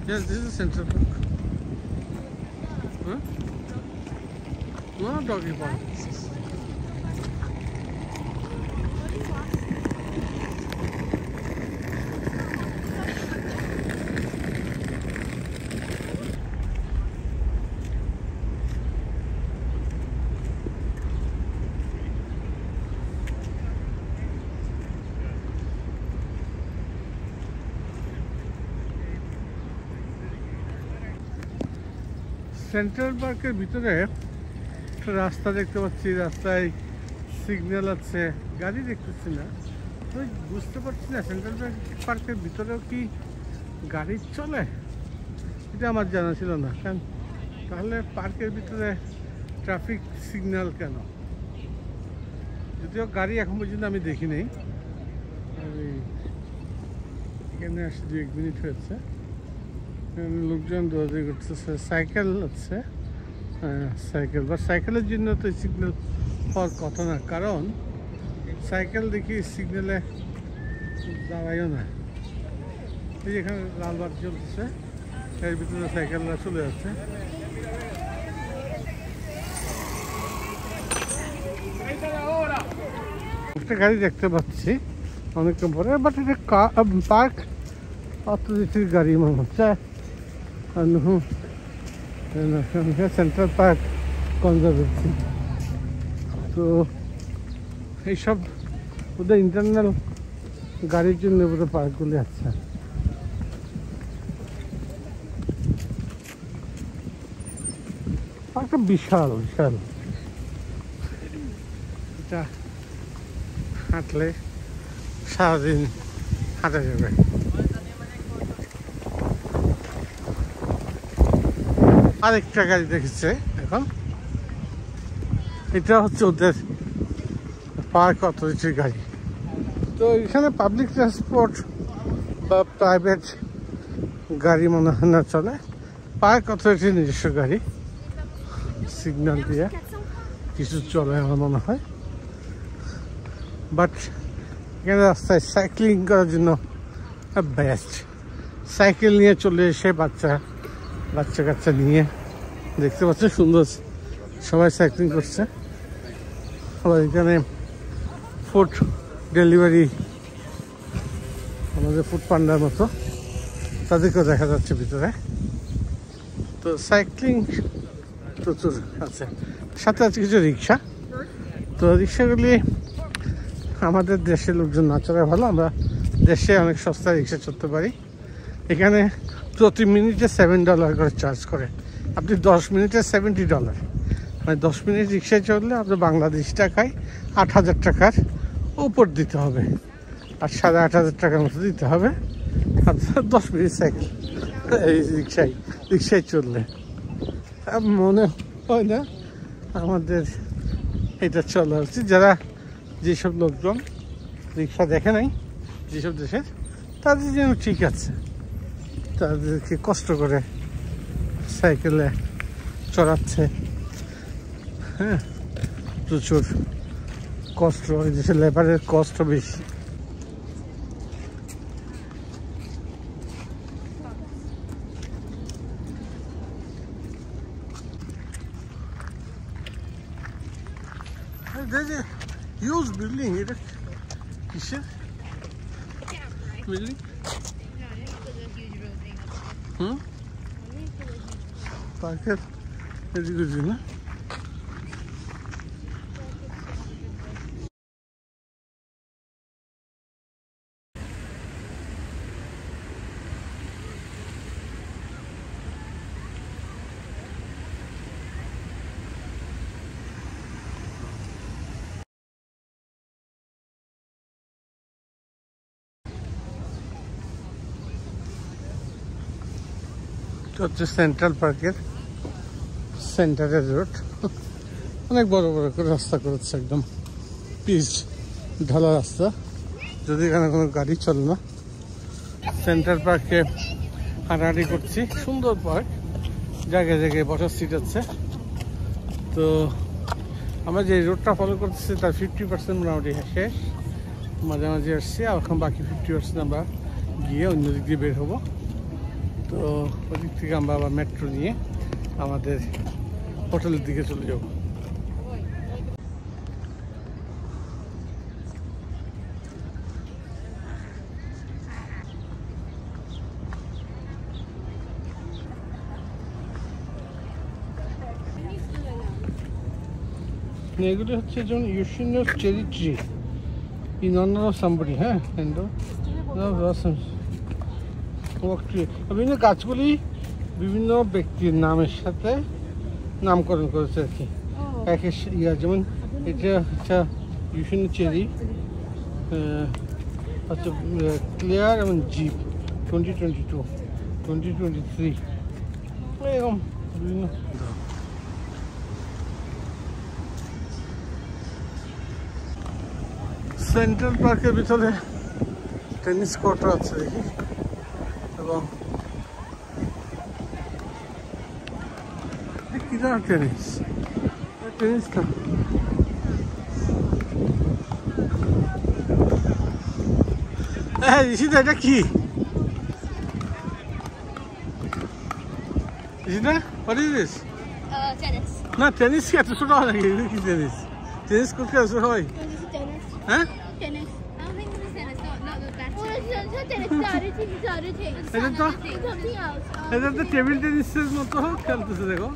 Yes, this is Central Park. Huh? No doggy park. Central পার্কের ভিতরে একটা রাস্তা দেখতে পাচ্ছি, রাস্তায় সিগন্যাল আছে, গাড়ি দেখতেছি না। আমি বুঝতে পারছি না সেন্ট্রাল পার্কের ভিতরেও কি গাড়ি চলে, এটা আমার জানা ছিল না। কারণ তাহলে পার্কের ভিতরে ট্রাফিক সিগন্যাল কেন? যদিও গাড়ি এখন পর্যন্ত আমি দেখি নেই। আমি এখানে আসছি 2-1 মিনিট হয়েছে। লোকজন দৌড়াদৌড়ি করতেছে, সাইকেল আছে, সাইকেল বা সাইকেলের জন্য তো সিগন্যাল হওয়ার কথা না, কারণ সাইকেল দেখি সিগন্যালে দাঁড়াইও না। এই যেখানে লাল বাতি চলতেছে এর ভিতরে সাইকেলরা চলে যাচ্ছে। একটা গাড়ি দেখতে পাচ্ছি অনেকক্ষণ পরে, বাট এটা পার্ক অথরিটির গাড়ি মনে হচ্ছে। Central park conservatory. তো এইসব ওদের ইন্টারনাল গাড়ির জন্য পুরো পার্কগুলি আছে। পার্কটা বিশাল বিশাল, এটা হাঁটলে সারাদিন হাঁটা যাবে। আরেকটা গাড়ি দেখেছে এখন, এটা হচ্ছে ওদের পার্ক অথরিটির গাড়ি। তো এখানে পাবলিক ট্রান্সপোর্ট বা প্রাইভেট গাড়ি মনে হয় না চলে, পার্ক অথরিটির নিজস্ব গাড়ি সিগন্যাল দিয়ে কিছু চলে আমার মনে হয়। বাট এখানে রাস্তায় সাইক্লিং করার জন্য বেস্ট। সাইকেল নিয়ে চলে এসে বাচ্চা কাচ্চা নিয়ে দেখতে পাচ্ছে সুন্দর, সবাই সাইক্লিং করছে। আবার এখানে ফুড ডেলিভারি, আমাদের ফুড পান্ডার মতো তাদেরকেও দেখা যাচ্ছে ভিতরে। তো সাইক্লিং প্রচুর আছে, সাথে আছে কিছু রিক্সা। তো রিক্সাগুলি আমাদের দেশের লোকজন না চলে ভালো, আমরা দেশে অনেক সস্তা রিক্সা চলতে পারি। এখানে প্রতি মিনিটে $7 করে চার্জ করে। আপনি 10 মিনিটে $70, মানে 10 মিনিট রিক্সায় চললে আপনার বাংলাদেশি টাকায় 8,000 টাকার উপর দিতে হবে, আর 8,500 টাকার মতো দিতে হবে আপনার 10 মিনিট সাইকেল এই রিক্সায় চললে। মনে হয় না আমাদের এটা চলা উচিত। যারা যেসব লোকজন রিক্সা দেখে নাই যেসব দেশের, তাদের জন্য ঠিক আছে, তাদেরকে কষ্ট করে সাইকেলে চড়াচ্ছে। হ্যাঁ, প্রচুর কষ্ট, এই দেশে লেবারের কষ্ট বেশি। হিউজ বিল্ডিং, এটা কিসের বিল্ডিং? পার্কের এদিকে না? হচ্ছে সেন্ট্রাল পার্কের সেন্টারের রোড। অনেক বড় বড় করে রাস্তা করেছে, একদম পিচ ঢালা রাস্তা, যদি এখানে কোনো গাড়ি চলে না। সেন্ট্রাল পার্কে হাঁটাহাঁটি করছি, সুন্দর পার্ক, জায়গায় জায়গায় বসার সিট আছে। তো আমরা যে রোডটা ফলো করতেছি তার 50% মোটামুটি শেষ, মাঝামাঝি আসছি, আর এখন বাকি 50% আমরা গিয়ে অন্য দিক দিয়ে বের হবো। তো ওদিক থেকে আমরা আবার মেট্রো নিয়ে আমাদের হোটেলের দিকে চলে যাব। এগুলি হচ্ছে যেমন Yoshino cherry tree in honor of somebody, হ্যাঁ, বিভিন্ন গাছগুলি বিভিন্ন ব্যক্তির নামের সাথে নামকরণ করেছে আর কি। এক যেমন এটা হচ্ছে ইউশিনো চেরি, হচ্ছে ক্লিয়ার এবং জিপ 2022, 2023 এরকম বিভিন্ন। সেন্ট্রাল পার্কের ভিতরে টেনিস কোর্ট আছে দেখি, এবং কি ধরনের টেনিস, টেনিসটা হ্যাঁ ঋষিদা, এটা কি ঋষিদা? What is this? Tennis. না, টেনিস কি এত ছোট হয় নাকি? কি টেনিস? টেনিস কোর্ট কি এত ছোট হয়? হ্যাঁ, Tennis. I don't think this is tennis. Not that. Well, it's not tennis. It's other thing. It's other thing. এটা তো Something else. এটা তো টেবিল টেনিসের মতো খেলতেছে দেখো।